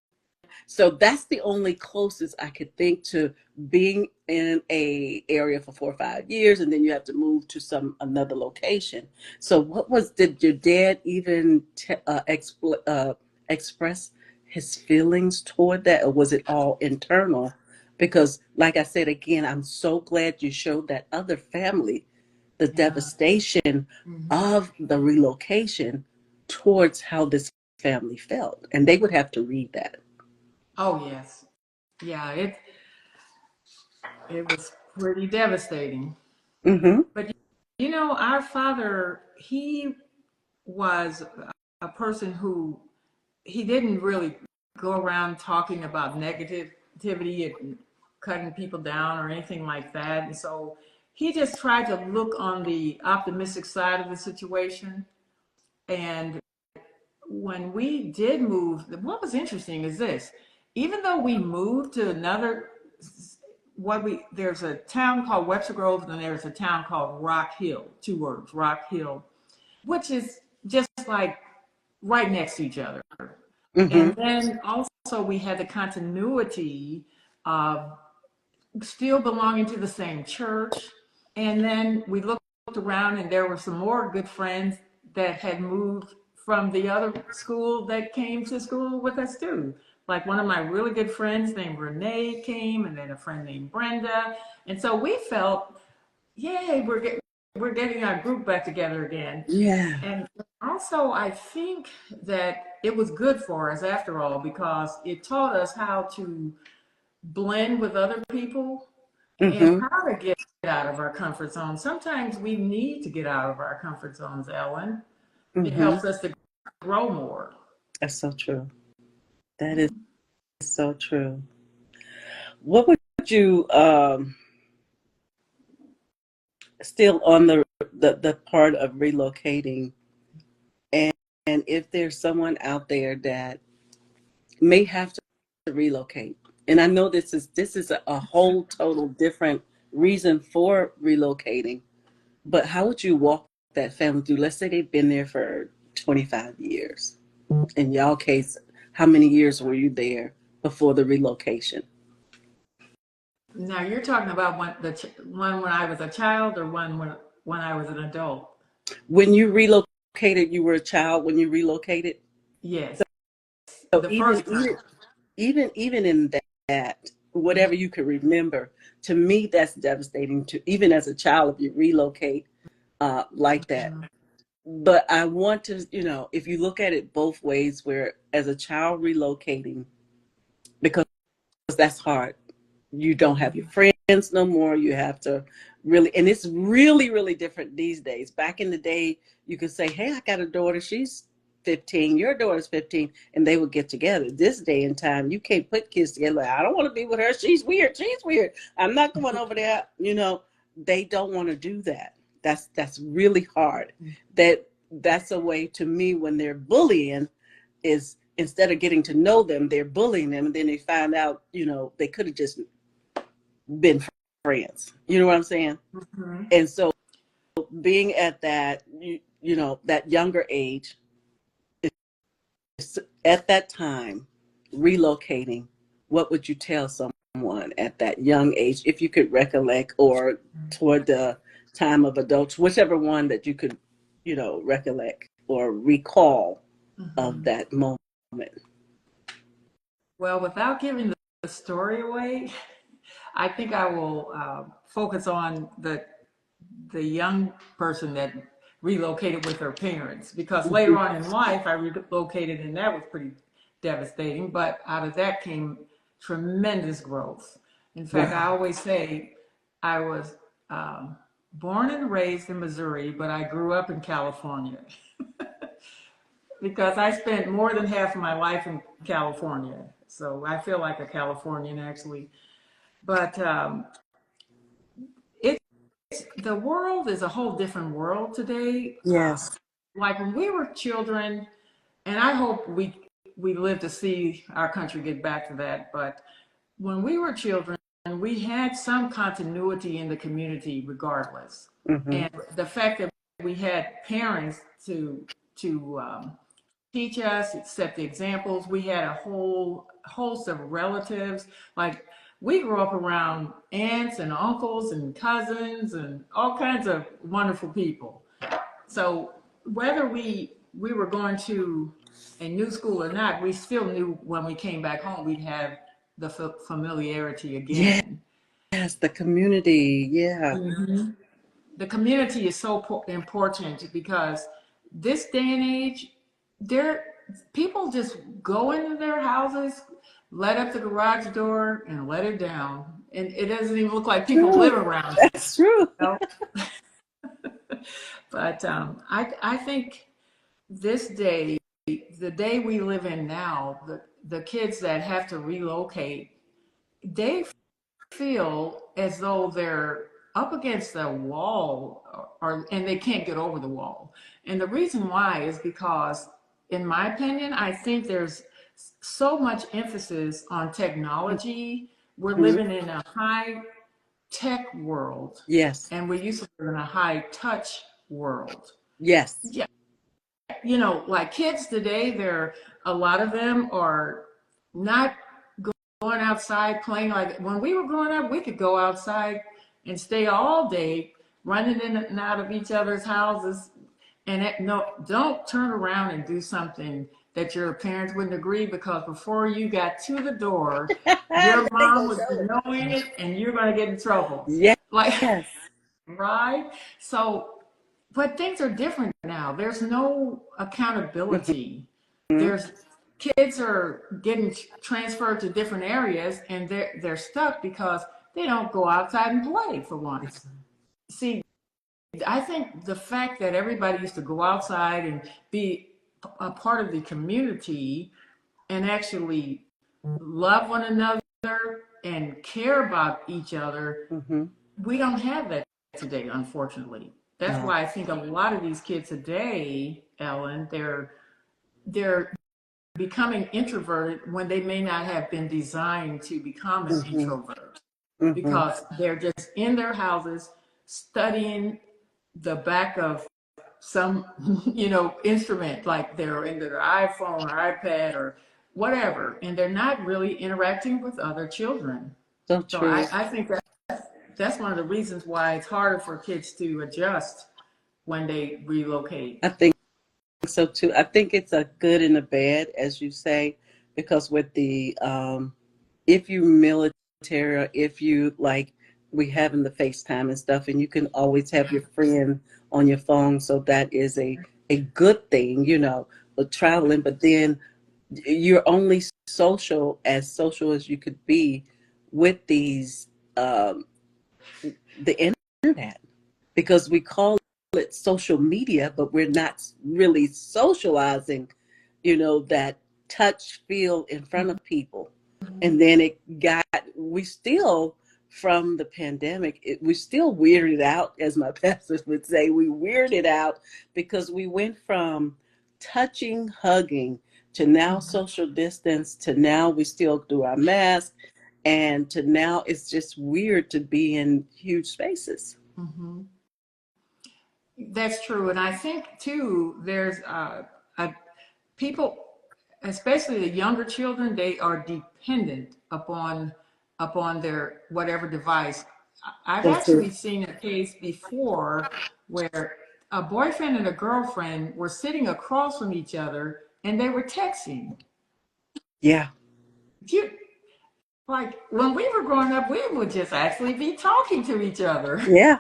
So that's the only closest I could think to being in a area for 4 or 5 years, and then you have to move to another location. So did your dad even express his feelings toward that, or was it all internal? Because like I said, again, I'm so glad you showed that other family the Yeah. devastation Mm-hmm. of the relocation towards how this family felt, and they would have to read that. Oh yes. Yeah. It was pretty devastating. Mm-hmm. But our father, he was a person who he didn't really go around talking about negativity and cutting people down or anything like that. And so he just tried to look on the optimistic side of the situation. And when we did move, what was interesting is this: even though we moved to another, there's a town called Webster Groves, and there's a town called Rock Hill, two words, Rock Hill, which is just like right next to each other. Mm-hmm. And then also we had the continuity of still belonging to the same church. And then we looked around, and there were some more good friends that had moved from the other school that came to school with us too. like one of my really good friends named Renee came, and then a friend named Brenda. And so we felt, yay, we're getting our group back together again. Yeah. And also, I think that it was good for us after all, because it taught us how to blend with other people and Mm-hmm. how to get out of our comfort zone. Sometimes we need to get out of our comfort zones, Ellen. It Mm-hmm. helps us to grow more. That's so true. That is so true. What would you still on the part of relocating, and if there's someone out there that may have to relocate, and I know this is a whole total different reason for relocating, but how would you walk that family through? Let's say they've been there for 25 years. In y'all case, how many years were you there before the relocation? Now you're talking about one when I was a child, or one when I was an adult. When you relocated, you were a child when you relocated. Yes, So the even first time. even in that, whatever you could remember, to me that's devastating. To even as a child, if you relocate like that. But I want to, if you look at it both ways, where as a child relocating, because that's hard. You don't have your friends no more. You have to really, and it's really, really different these days. Back in the day, you could say, hey, I got a daughter. She's 15. Your daughter's 15. And they would get together. This day and time, you can't put kids together. Like, I don't want to be with her. She's weird. She's weird. I'm not going over there. They don't want to do that. That's really hard. That's a way to me when they're bullying is instead of getting to know them, they're bullying them. And then they find out, they could have just been friends. You know what I'm saying? Mm-hmm. And so being at that, that younger age, at that time, relocating, what would you tell someone at that young age, if you could recollect, or toward the time of adults, whichever one that you could, recollect or recall of Mm-hmm. that moment? Well, without giving the story away, I think I will focus on the young person that relocated with her parents, because later on in life I relocated, and that was pretty devastating. But out of that came tremendous growth. In fact, I Wow. always say I was born and raised in Missouri, but I grew up in California because I spent more than half of my life in California. So I feel like a Californian actually. But it's the world is a whole different world today. Yes. Like when we were children, and I hope we live to see our country get back to that. But when we were children, we had some continuity in the community regardless. Mm-hmm. And the fact that we had parents to teach us, set the examples. We had a whole host of relatives. Like we grew up around aunts and uncles and cousins and all kinds of wonderful people. So whether we were going to a new school or not, we still knew when we came back home we'd have the familiarity Yes, again. the community. Yeah. Mhm. The community is so important, because this day and age, there people just go into their houses, let up the garage door, and let it down, and it doesn't even look like people True. live around you. That's true. know? But I think this day, the day we live in now, the kids that have to relocate, they feel as though they're up against a wall, and they can't get over the wall. And the reason why is because, in my opinion, I think there's so much emphasis on technology. We're Mhm. living in a high tech world, Yes. and we used to live in a high touch world. Yes. Yeah, like kids today, a lot of them are not going outside playing. Like when we were growing up, we could go outside and stay all day running in and out of each other's houses. And no, don't turn around and do something that your parents wouldn't agree, because before you got to the door, your They mom gonna would show it. know it and you're going to get in trouble. Yes. Like, right? So, but things are different now. There's no accountability. Mhm. There's kids are getting transferred to different areas and they're stuck because they don't go outside and play for once. See, I think the fact that everybody used to go outside and be a part of the community and actually love one another and care about each other, Mhm. we don't have that today, unfortunately. That's No. why I think a lot of these kids today, Ellen, they're becoming introverted when they may not have been designed to become an Mhm. introvert, Mhm. because they're just in their houses studying the back of some instrument, like they're into their iPhone or iPad or whatever, and they're not really interacting with other children. So So true. I think that's one of the reasons why it's harder for kids to adjust when they relocate. I think so too. I think it's a good and a bad, as you say, because with the if you military or if you like, we having the FaceTime and stuff, and you can always have your friend on your phone, so that is a good thing, but traveling. But then you're only social as you could be with these the internet, because we call it social media, but we're not really socializing, that touch, feel in front of people. And then we still, from the pandemic, we still weirded out, as my pastors would say, we weirded out because we went from touching, hugging, to now social distance, to now we still do our mask, and to now it's just weird to be in huge spaces. Mm-hmm. That's true, and I think too, there's a people, especially the younger children, they are dependent upon their whatever device. I've So true. actually seen a case before where a boyfriend and a girlfriend were sitting across from each other and they were texting. Yeah. You, like when we were growing up, we would just actually be talking to each other. Yeah.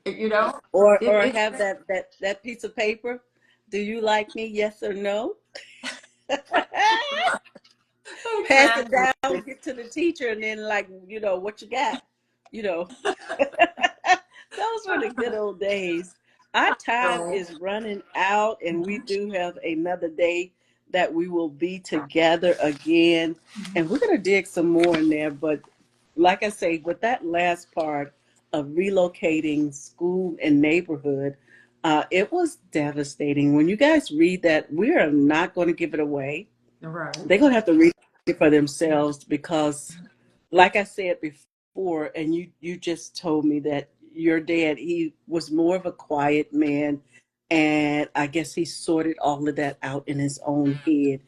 You know, Or it's have that piece of paper. Do you like me? Yes or no? Pass it exactly. down, get to the teacher, and then like, what you got? You know. Those were the good old days. Our time So, is running out, and we do have another day that we will be together again. And we're going to dig some more in there. But like I say, with that last part of relocating school and neighborhood, it was devastating. When you guys read that, we are not going to give it away. right. They're going to have to read it for themselves because, like I said before, and you just told me that your dad, he was more of a quiet man, and I guess he sorted all of that out in his own head,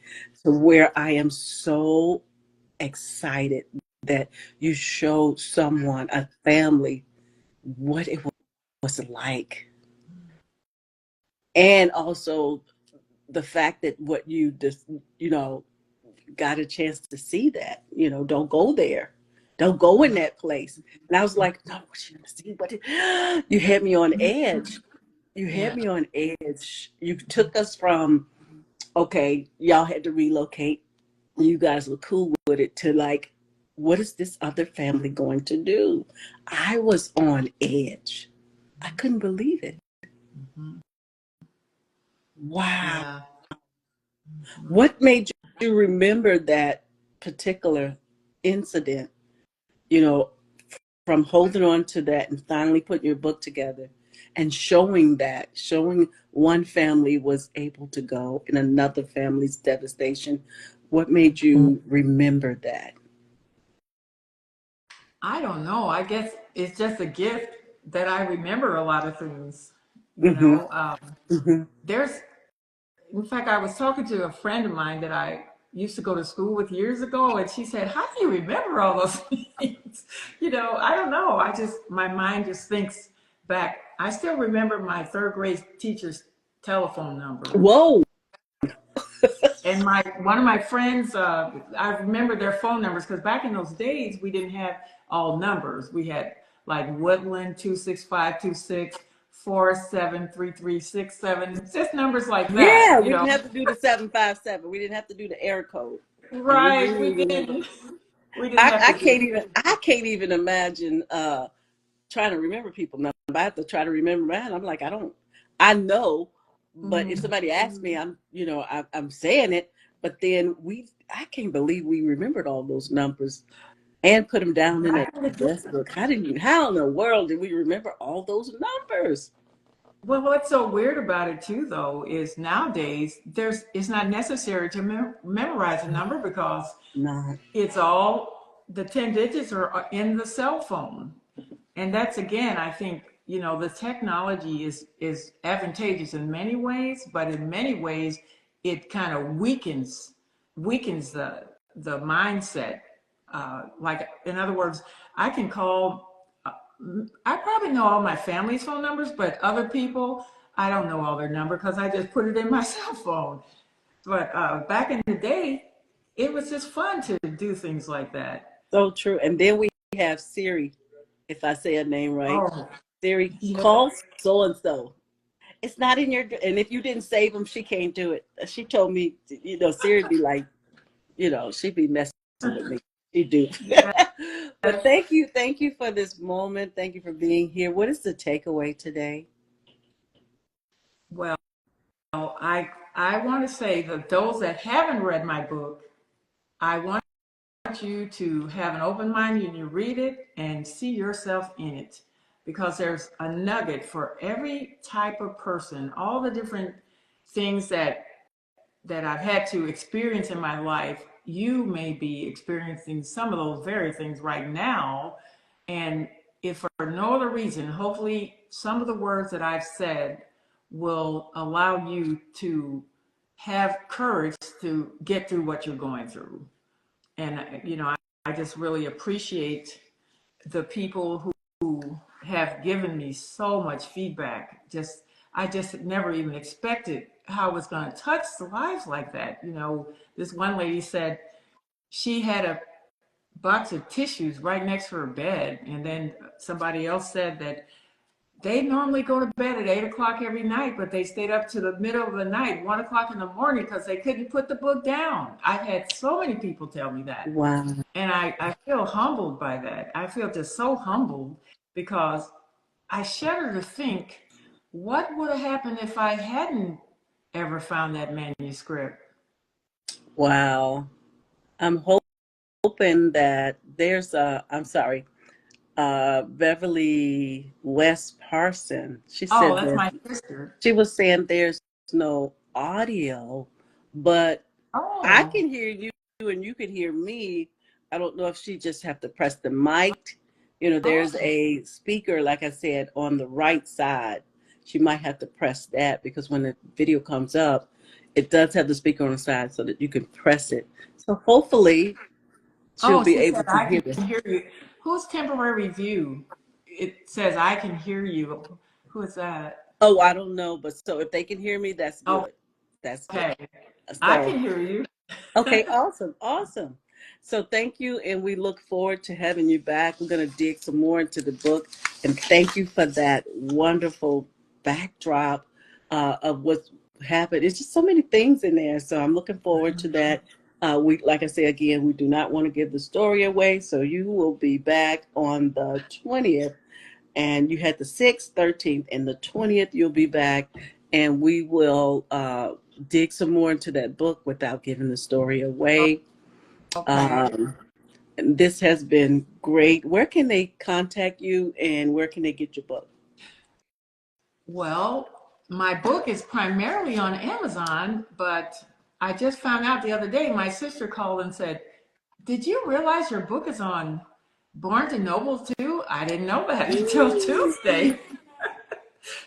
to where I am so excited that you showed someone, a family, what it was like, and also the fact that what you just got a chance to see that. Don't go there. Don't go in that place. And I was like, no, what you gonna see? You had me on edge. You had Yeah. me on edge. You took us from, okay, y'all had to relocate. You guys were cool with it, to like, what is this other family going to do? I was on edge. I couldn't believe it. Mhm. Wow. Yeah. What made you remember that particular incident, you know, from holding on to that and finally putting your book together and showing one family was able to go and another family's devastation? What made you remember that? I don't know. I guess it's just a gift that I remember a lot of things. You Mm-hmm. know, Mm-hmm. there's, in fact, I was talking to a friend of mine that I used to go to school with years ago, and she said, "How do you remember all those things?" I don't know. My mind just thinks back. I still remember my third grade teacher's telephone number. Whoa. And one of my friends, I remember their phone numbers because back in those days we didn't have all numbers. We had like Woodland 26526473367, just numbers like that, Yeah, you we know. didn't have to do the 757. We didn't have to do the error code, and we Right, really we remember. didn't. We didn't have I to do can't even imagine trying to remember people now. I have to try to remember mine. I'm like, I know, but if Mhm. somebody asks me, I'm saying it, but then I can't believe we remembered all those numbers and put them down in that Back in the day. desk book. How in the world did we remember all those numbers? Well, what's so weird about it too, though, is nowadays it's not necessary to memorize a number because Not. it's all the 10 digits are in the cell phone. And that's again, I think, the technology is advantageous in many ways, but in many ways it kind of weakens the mindset. Like in other words, I can call. I probably know all my family's phone numbers, but other people, I don't know all their number because I just put it in my cell phone. But back in the day, it was just fun to do things like that. So true. And then we have Siri, if I say a name right. Oh, Siri, yeah. call so and so. It's not in your, and if you didn't save them, she can't do it. She told me, Siri be like, she'd be messing with me. She do. Yes. But thank you for this moment. Thank you for being here. What is the takeaway today? Well, I want to say that those that haven't read my book, I want you to have an open mind when you read it and see yourself in it, because there's a nugget for every type of person, all the different things that I've had to experience in my life. You may be experiencing some of those very things right now. And if for no other reason, hopefully some of the words that I've said will allow you to have courage to get through what you're going through. And, I just really appreciate the people who have given me so much feedback. I just never even expected how it was going to touch the lives like that. This one lady said she had a box of tissues right next to her bed, and then somebody else said that they normally go to bed at 8 o'clock every night, but they stayed up to the middle of the night, 1 o'clock in the morning, because they couldn't put the book down. I've had so many people tell me that. Wow. And I feel humbled by that. I feel just so humbled because I shudder to think what would have happened if I hadn't ever found that manuscript. Wow. I'm hoping that I'm sorry, Beverly West Parson. She Oh, said that's that my sister. she was saying there's no audio, but I Oh, can hear you and you can hear me. I don't know if she just have to press the mic. There's oh, a speaker, like I said, on the right side. She might have to press that because when the video comes up, it does have the speaker on the side so that you can press it. So hopefully she'll oh, be she able said, to I hear this. can hear you. Who's temporary view? It says, I can hear you. Who is that? Oh, I don't know, but so if they can hear me, that's good. That's good. Okay, I So can hear you. okay, awesome, awesome. So thank you, and we look forward to having you back. We're going to dig some more into the book, and thank you for that wonderful backdrop of what's happened. It's just so many things in there, so I'm looking forward to that. Like I say again, we do not want to give the story away, so you will be back on the 20th, and you had the 6th, 13th, and the 20th. You'll be back, and we will dig some more into that book without giving the story away. Okay. Um, this has been great. Where can they contact you and where can they get your book? Well, my book is primarily on Amazon, but I just found out the other day, my sister called and said, "Did you realize your book is on Barnes and Noble too?" I didn't know that until Tuesday.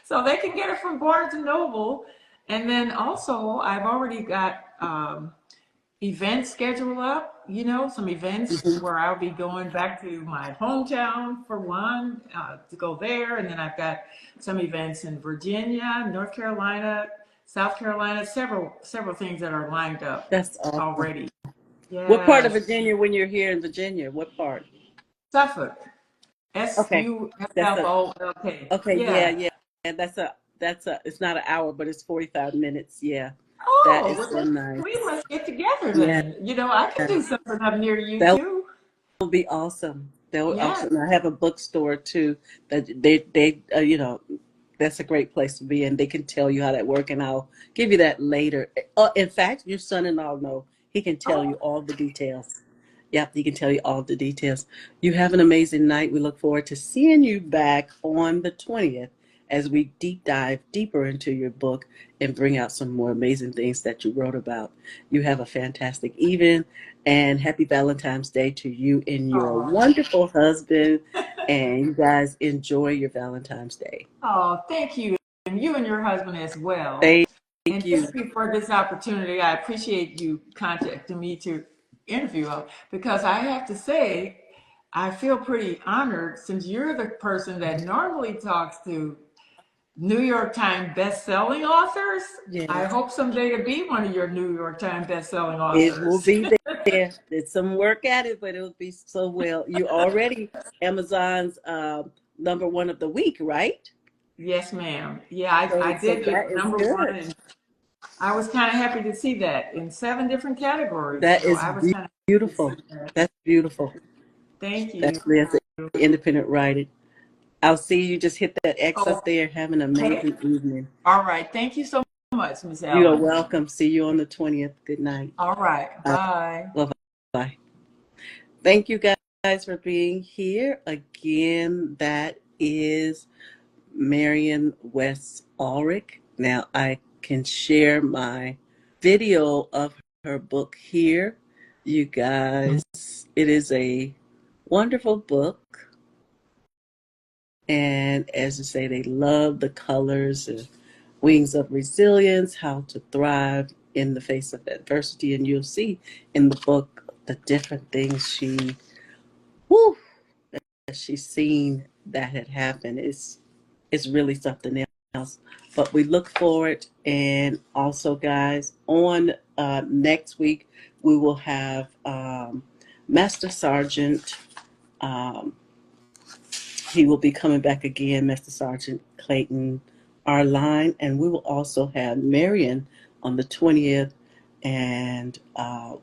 So they can get it from Barnes and Noble. And then also, I've already got events scheduled up, some events Mhm. where I'll be going back to my hometown for one, to go there. And then I've got some events in Virginia, North Carolina, South Carolina, several things that are lined up That's awesome. already. What part of Yes, Virginia when you're here in Virginia? What part? Suffolk, Okay. That's a Suffolk. okay, yeah, Yeah. yeah. And that's a it's not an hour, but it's 45 minutes. Yeah. That Oh, is well, so nice. we must get together Yeah. then. I can do something up near you That too. will be awesome. That will Yes. awesome. I have a bookstore too that they that's a great place to be, and they can tell you how that work, and I'll give you that later. In fact, your son-in-law know he can tell you Oh, all the details. Yep, he can tell you all the details. You have an amazing night. We look forward to seeing you back on the 20th as we deep dive deeper into your book and bring out some more amazing things that you wrote about. You have a fantastic evening and happy Valentine's Day to you and your oh, wonderful husband. And you guys enjoy your Valentine's Day. oh, thank you. And you and your husband as well. Thank And you. thank you for this opportunity. I appreciate you contacting me to interview him because I have to say, I feel pretty honored since you're the person that normally talks to New York Times best-selling authors. I Yes, hope someday to be one of your New York Times best-selling it will authors. be there. There's some work at it, but it'll be so well. You already Amazon's number one of the week, right? Yes, ma'am. Yeah, I So did the that is number one, good. and I was kind of happy to see that in 7 different categories. That So is I was kind of happy to beautiful. see that. That's beautiful. Thank you. Especially as an independent writer. I'll see you. Just hit that X up there. Have an Okay. amazing evening. All right. Thank you so much, Miss You are Ellen. welcome. See you on the 20th. Good night. All right. Bye. Bye bye. Thank you guys for being here. Again, that is Marian West Ulrich. Now I can share my video of her book here. You guys, it is a wonderful book. And as I say, they love the colors and wings of resilience, how to thrive in the face of adversity. And you'll see in the book the different things whew, she's seen that had happened. It's really something else. But we look forward, and also, guys, on next week we will have Master Sergeant. Um, he will be coming back again, Master Sergeant Clayton Arline, and we will also have Marian on the 20th, and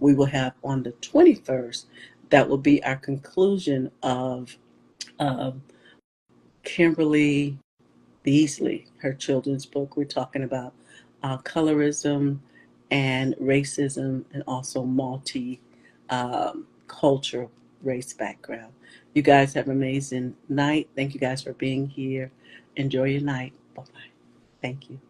we will have on the 21st. That will be our conclusion of um, Kimberly Beasley, her children's book. We're talking about colorism and racism, and also multi cultural race background. You guys have an amazing night. Thank you guys for being here. Enjoy your night. Bye bye. Thank you.